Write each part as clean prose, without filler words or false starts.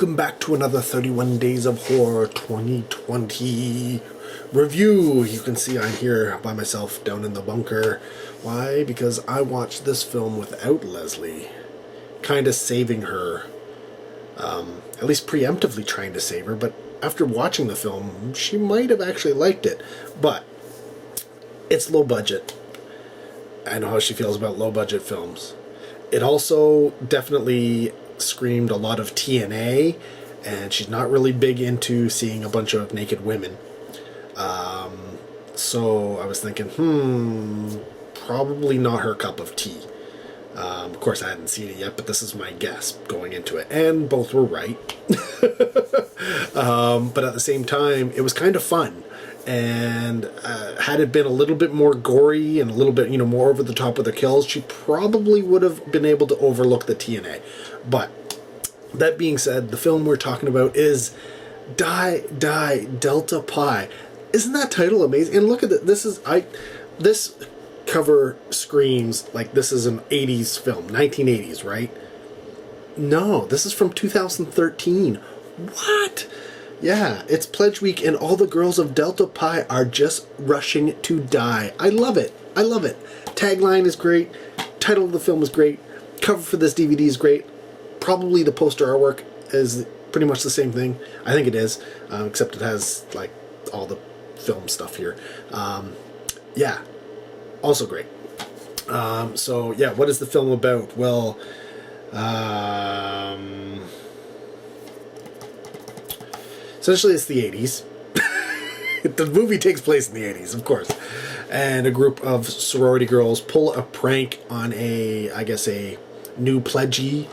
welcome back to another 31 Days of Horror 2020 review. You can see I'm here by myself down in the bunker. Why? Because I watched this film without Lesley, kind of saving her, at least preemptively trying to save her, but after watching the film, she might have actually liked it, but it's low budget. I know how she feels about low budget films. It also definitely screamed a lot of TNA, and she's not really big into seeing a bunch of naked women. So I was thinking, probably not her cup of tea. Of course, I hadn't seen it yet, but this is my guess going into it, and both were right. But at the same time, it was kind of fun. And had it been a little bit more gory and a little bit, more over the top with the kills, she probably would have been able to overlook the TNA. But that being said, the film we're talking about is Die Delta Pi. Isn't that title amazing? And look at it. This cover screams like this is an 80s film, 1980s, right? No, this is from 2013. What? Yeah, it's Pledge Week and all the girls of Delta Pi are just rushing to die. I love it. I love it. Tagline is great. Title of the film is great. Cover for this DVD is great. Probably the poster artwork is pretty much the same thing. I think it is, except it has like all the film stuff here. Yeah, also great. So yeah, what is the film about? Well, essentially, it's the 80s. The movie takes place in the 80s, of course. And a group of sorority girls pull a prank on a new pledgee,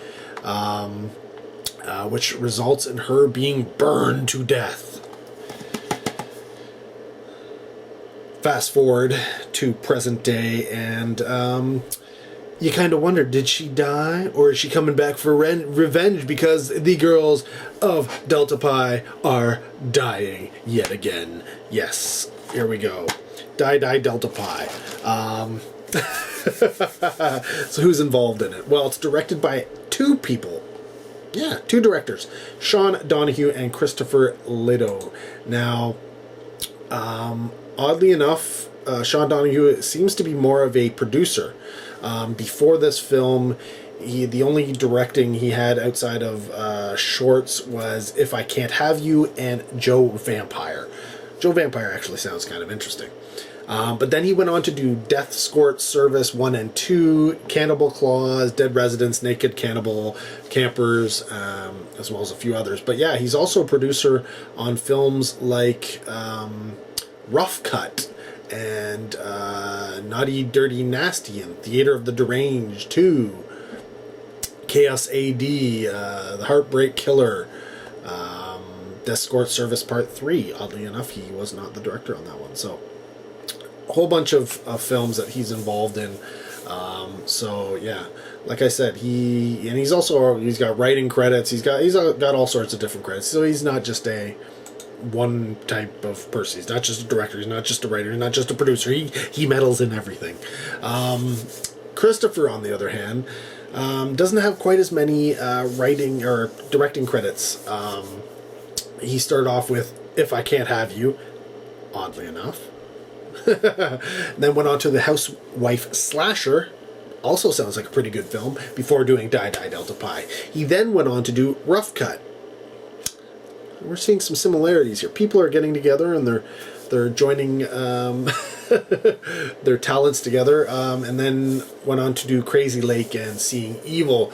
which results in her being burned to death. Fast forward to present day, and you kind of wonder, did she die, or is she coming back for revenge because the girls of Delta Pi are dying yet again? Yes, here we go. Die Delta Pi. So who's involved in it? Well, it's directed by two people. Yeah, two directors. Sean Donahue and Christopher Lido. Now, oddly enough, Sean Donahue seems to be more of a producer. Before this film, the only directing he had outside of shorts was If I Can't Have You and Joe Vampire. Joe Vampire actually sounds kind of interesting. But then he went on to do Death Escort Service 1 and 2, Cannibal Claws, Dead Residents, Naked Cannibal Campers, as well as a few others. But yeah, he's also a producer on films like Rough Cut and Naughty Dirty Nasty and Theater of the Deranged 2, Chaos AD, The Heartbreak Killer, Death Escort Service Part 3. Oddly enough, he was not the director on that one. So a whole bunch of films that he's involved in. So yeah, like I said, he's got writing credits. He's got all sorts of different credits. So he's not just a one type of person. He's not just a director. He's not just a writer. He's not just a producer. He meddles in everything. Christopher, on the other hand, doesn't have quite as many writing or directing credits. He started off with If I Can't Have You, oddly enough. Then went on to The Housewife Slasher, also sounds like a pretty good film, before doing Die Delta Pi. He then went on to do Rough Cut. We're seeing some similarities here. People are getting together and they're joining their talents together, and then went on to do Crazy Lake and Seeing Evil.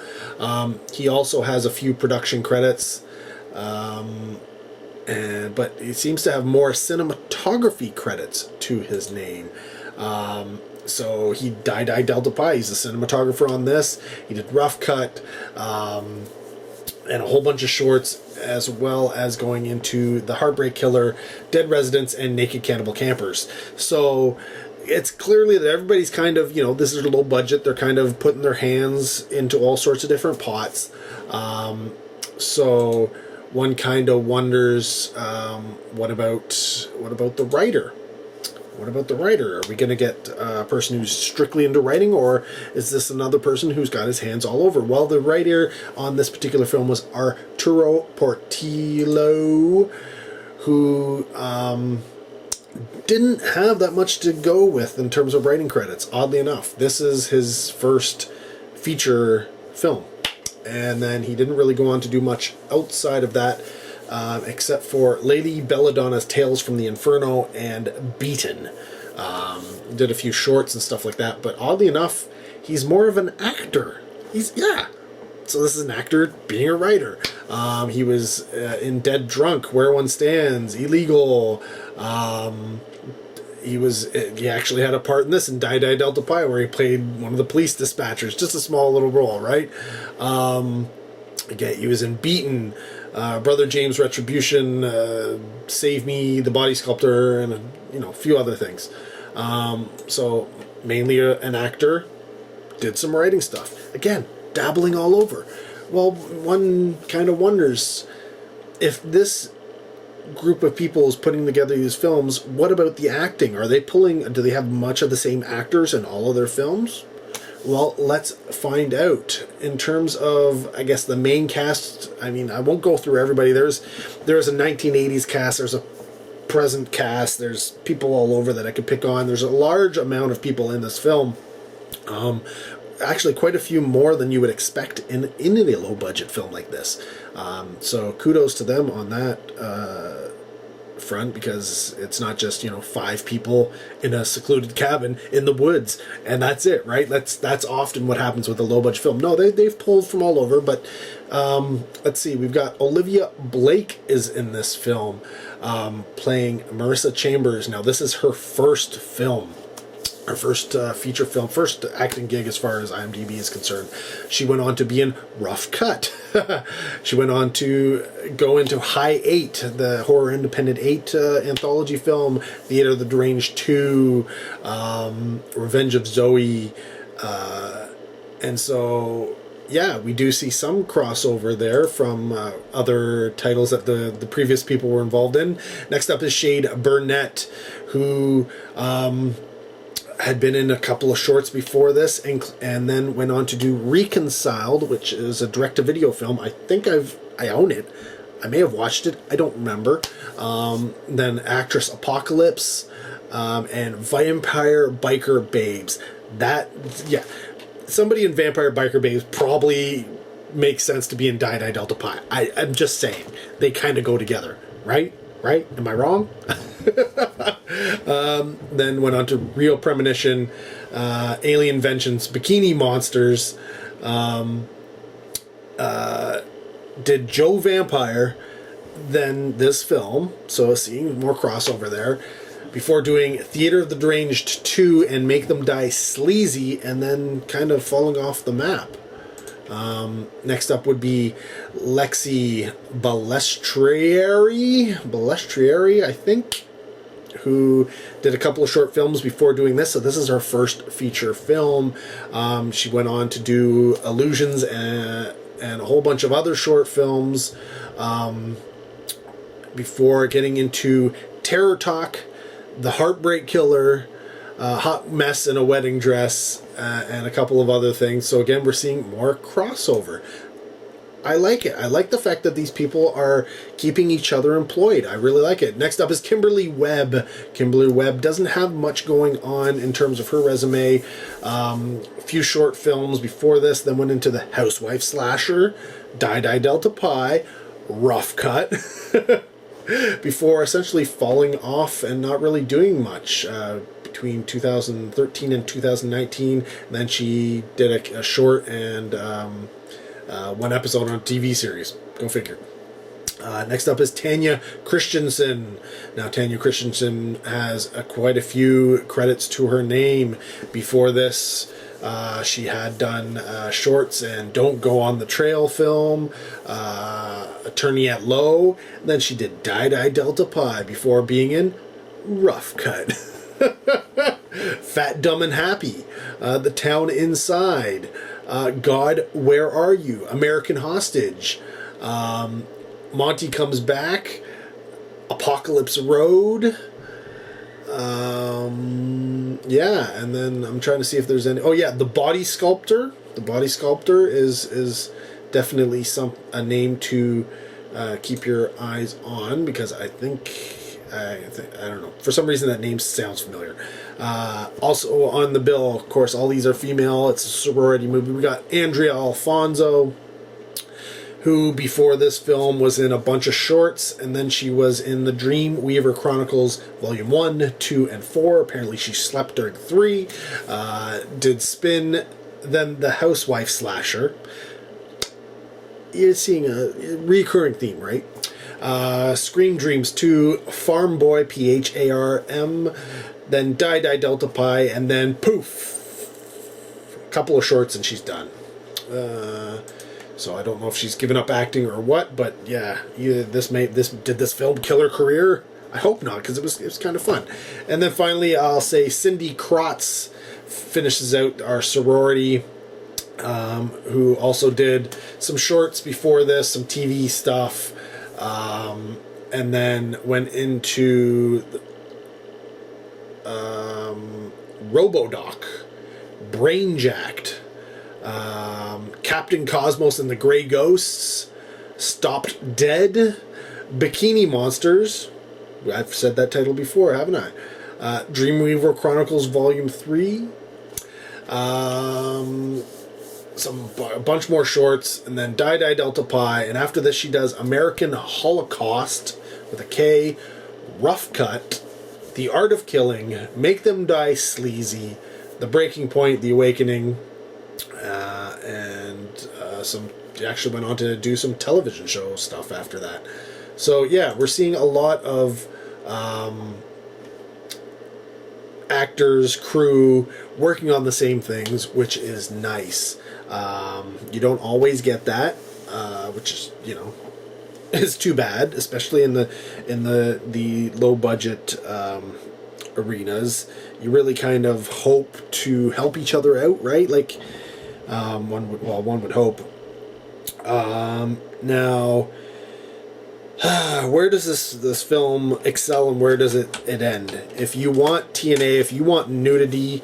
He also has a few production credits, but he seems to have more cinematography credits to his name. So he Die Delta Pi. He's a cinematographer on this. He did Rough Cut, and a whole bunch of shorts, as well as going into The Heartbreak Killer, Dead Residents, and Naked Cannibal Campers. So it's clearly that everybody's kind of, this is low budget. They're kind of putting their hands into all sorts of different pots. So one kind of wonders, what about the writer? What about the writer? Are we going to get a person who's strictly into writing, or is this another person who's got his hands all over? Well, the writer on this particular film was Arturo Portillo, who didn't have that much to go with in terms of writing credits, oddly enough. This is his first feature film. And then he didn't really go on to do much outside of that, except for Lady Belladonna's Tales from the Inferno and Beaten. Did a few shorts and stuff like that, but oddly enough, he's more of an actor. So this is an actor being a writer. He was in Dead Drunk, Where One Stands, Illegal. He actually had a part in this in Die Die Delta Pi, where he played one of the police dispatchers. Just a small little role, right? Again, he was in Beaten, Brother James Retribution, Save Me, The Body Sculptor, and a few other things. So mainly an actor, did some writing stuff. Again, dabbling all over. Well, one kind of wonders if this group of people is putting together these films, what about the acting? Do they have much of the same actors in all of their films? Well, let's find out. In terms of, I guess, the main cast, I won't go through everybody. There's a 1980s cast, there's a present cast, there's people all over that I could pick on. There's a large amount of people in this film. Actually, quite a few more than you would expect in a low-budget film like this. So kudos to them on that front, because it's not just 5 people in a secluded cabin in the woods and that's it, right? That's often what happens with a low-budget film. No, they've pulled from all over, but let's see. We've got Olivia Blake is in this film, playing Marissa Chambers. Now, this is her first film. Her first feature film, first acting gig as far as IMDb is concerned. She went on to be in Rough Cut. She went on to go into High 8, the horror independent 8 anthology film, Theater of the Deranged 2, Revenge of Zoe. And so, yeah, we do see some crossover there from other titles that the previous people were involved in. Next up is Shade Burnett, who had been in a couple of shorts before this, and then went on to do Reconciled, which is a direct-to-video film. I think I own it. I may have watched it. I don't remember. Then Actress Apocalypse, and Vampire Biker Babes. Somebody in Vampire Biker Babes probably makes sense to be in Die Die Delta Pi. I'm just saying. They kind of go together, right? Right? Am I wrong? Then went on to Real Premonition, Alien Vengeance, Bikini Monsters, did Joe Vampire, then this film, so seeing more crossover there, before doing Theater of the Deranged 2 and Make Them Die Sleazy, and then kind of falling off the map. Next up would be Lexi Balestrieri, I think, who did a couple of short films before doing this. So this is her first feature film. She went on to do Illusions and a whole bunch of other short films before getting into Terror Talk, The Heartbreak Killer, Hot Mess in a Wedding Dress, and a couple of other things. So again, we're seeing more crossover. I like it. I like the fact that these people are keeping each other employed. I really like it. Next up is Kimberly Webb. Kimberly Webb doesn't have much going on in terms of her resume. A few short films before this, then went into The Housewife Slasher, Die Die Delta Pi, Rough Cut, before essentially falling off and not really doing much between 2013 and 2019. And then she did a short and one episode on a TV series. Go figure. Next up is Tanya Christensen. Now, Tanya Christensen has quite a few credits to her name. Before this, she had done shorts and Don't Go on the Trail film, Attorney at Law. Then she did Die Die Delta Pi before being in Rough Cut. Fat, Dumb, and Happy, The Town Inside, God, Where Are You? American Hostage, Monty Comes Back, Apocalypse Road, Yeah, and then I'm trying to see if there's any. Oh yeah, the Body Sculptor. The Body Sculptor is definitely a name to keep your eyes on, because I don't know, for some reason that name sounds familiar. Also on the bill, of course, all these are female. It's a sorority movie. We got Andrea Alfonso, who before this film was in a bunch of shorts, and then she was in the Dreamweaver Chronicles Volume 1, 2, and 4. Apparently she slept during 3. Did Spin, then The Housewife Slasher. You're seeing a recurring theme, right? Scream Dreams 2, Farm Boy, Pharm, then Die Die Delta Pi, and then poof! A couple of shorts and she's done. So I don't know if she's given up acting or what, but yeah, did this film kill her career? I hope not, because it was kind of fun. And then finally, I'll say Cindy Kratz finishes out our sorority, who also did some shorts before this, some TV stuff, and then went into RoboDoc, Brainjacked, Captain Cosmos and the Grey Ghosts, Stopped Dead, Bikini Monsters. I've said that title before, haven't I? Dreamweaver Chronicles Volume 3. A bunch more shorts, and then Die Die Delta Pi, and after this she does American Holocaust with a K, Rough Cut, The Art of Killing, Make Them Die Sleazy, The Breaking Point, The Awakening, and she actually went on to do some television show stuff after that. So yeah, we're seeing a lot of actors, crew working on the same things, which is nice. You don't always get that, which is, is too bad, especially in the low budget arenas. You really kind of hope to help each other out, right? Like one would hope. Now, where does this film excel and where does it end? If you want TNA, if you want nudity,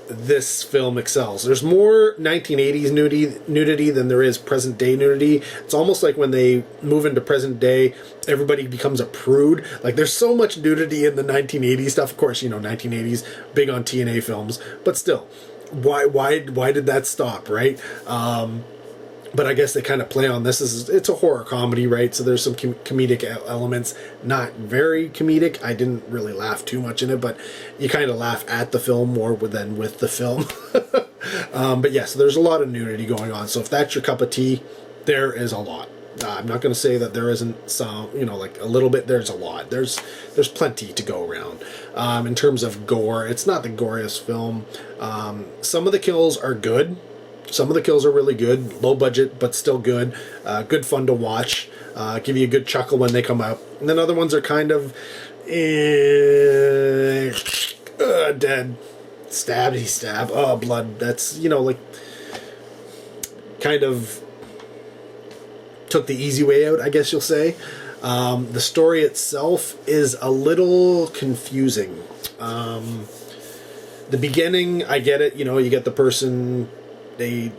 this film excels. There's more 1980s nudity than there is present day nudity. It's almost like when they move into present day, everybody becomes a prude. Like, there's so much nudity in the 1980s stuff. Of course, 1980s, big on TNA films, but still, why did that stop, right? But I guess they kind of play on this. It's a horror comedy, right? So there's some comedic elements. Not very comedic. I didn't really laugh too much in it, but you kind of laugh at the film more than with the film. But yeah, so there's a lot of nudity going on. So if that's your cup of tea, there is a lot. I'm not going to say that there isn't some, like a little bit. There's a lot. There's plenty to go around. In terms of gore, it's not the goriest film. Some of the kills are good. Some of the kills are really good, low budget, but still good. Good fun to watch. Give you a good chuckle when they come out. And then other ones are kind of dead. Stab. Oh, blood. That's, kind of took the easy way out, I guess you'll say. The story itself is a little confusing. The beginning, I get it. You get the person... They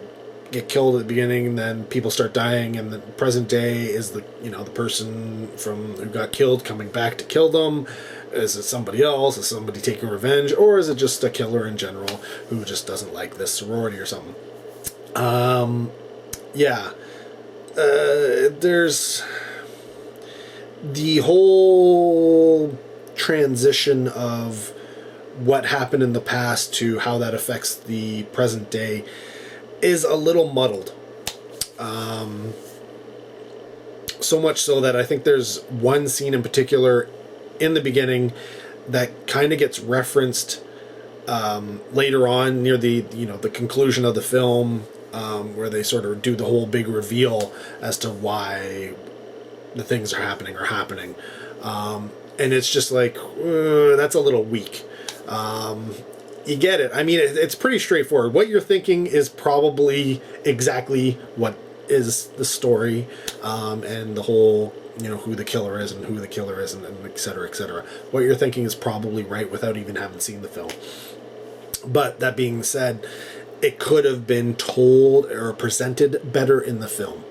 get killed at the beginning, and then people start dying, and the present day is the person who got killed coming back to kill them. Is it somebody else? Is somebody taking revenge? Or is it just a killer in general who just doesn't like this sorority or something? There's the whole transition of what happened in the past to how that affects the present day is a little muddled. So much so that I think there's one scene in particular in the beginning that kind of gets referenced later on near the conclusion of the film, where they sort of do the whole big reveal as to why the things are happening. And it's just like, that's a little weak. You get it. I mean, it's pretty straightforward. What you're thinking is probably exactly what is the story, and the whole, you know, who the killer is and who the killer isn't, and et cetera, et cetera. What you're thinking is probably right without even having seen the film. But that being said, it could have been told or presented better in the film.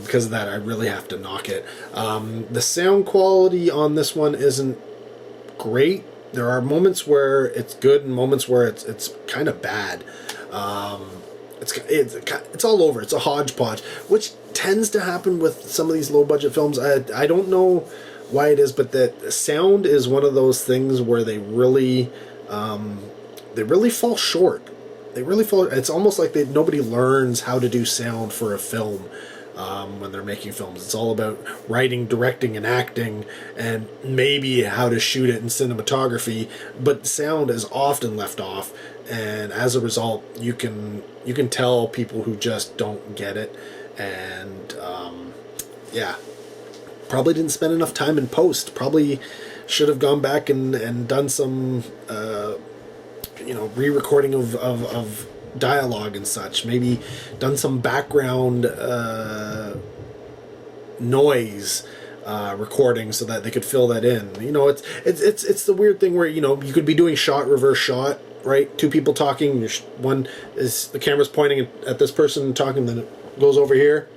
Because of that, I really have to knock it. The sound quality on this one isn't great. There are moments where it's good and moments where it's kind of bad. It's all over. It's a hodgepodge, which tends to happen with some of these low budget films. I don't know why it is, but the sound is one of those things where they really fall short. They really fall. It's almost like nobody learns how to do sound for a film. When they're making films, it's all about writing, directing, and acting, and maybe how to shoot it in cinematography, but sound is often left off, and as a result you can tell people who just don't get it. And yeah, probably didn't spend enough time in post. Probably should have gone back and done some re-recording of dialogue and such. Maybe done some background noise recording so that they could fill that in. You know, it's the weird thing where, you know, you could be doing shot, reverse shot, right? Two people talking. One is the camera's pointing at this person talking, then it goes over here.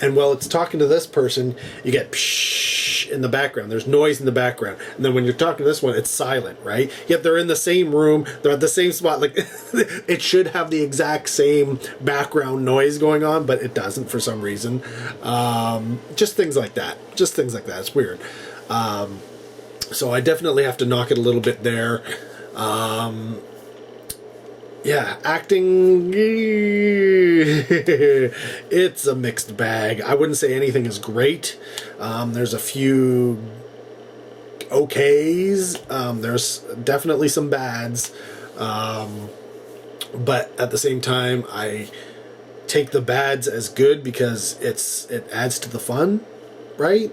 And while it's talking to this person, you get psh in the background. There's noise in the background. And then when you're talking to this one, it's silent, right? Yet they're in the same room. They're at the same spot. Like, it should have the exact same background noise going on, but it doesn't for some reason. Just things like that. It's weird. So I definitely have to knock it a little bit there. Yeah, acting, it's a mixed bag. I wouldn't say anything is great. There's a few okays. There's definitely some bads. But at the same time, I take the bads as good because it adds to the fun, right?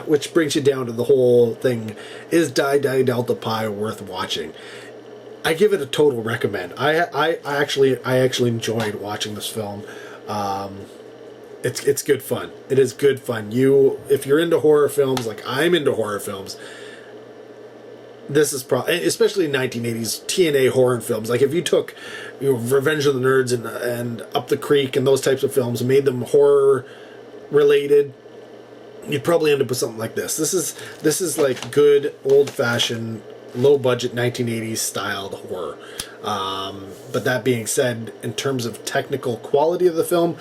Which brings you down to the whole thing. Is Die Die Delta Pi worth watching? I give it a total recommend. I actually enjoyed watching this film. It's good fun. It is good fun. If you're into horror films, like I'm into horror films, this is especially 1980s TNA horror films. Like if you took, Revenge of the Nerds and Up the Creek and those types of films and made them horror related, you'd probably end up with something like this. This is like good old-fashioned, low-budget 1980s styled horror. But that being said, in terms of technical quality of the film,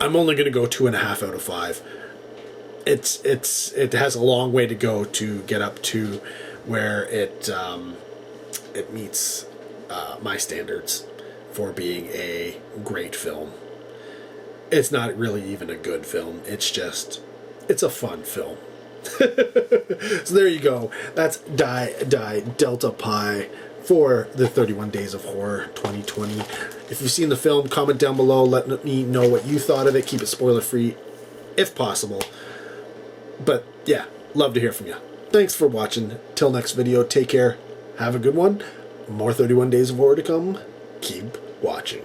I'm only going to go 2.5 out of 5. It has a long way to go to get up to where it meets my standards for being a great film. It's not really even a good film. It's a fun film. So there you go. That's Die Die Delta Pi for the 31 Days of Horror 2020. If you've seen the film, comment down below. Let me know what you thought of it. Keep it spoiler free if possible. But yeah, love to hear from you. Thanks for watching. Till next video, take care. Have a good one. More 31 Days of Horror to come. Keep watching.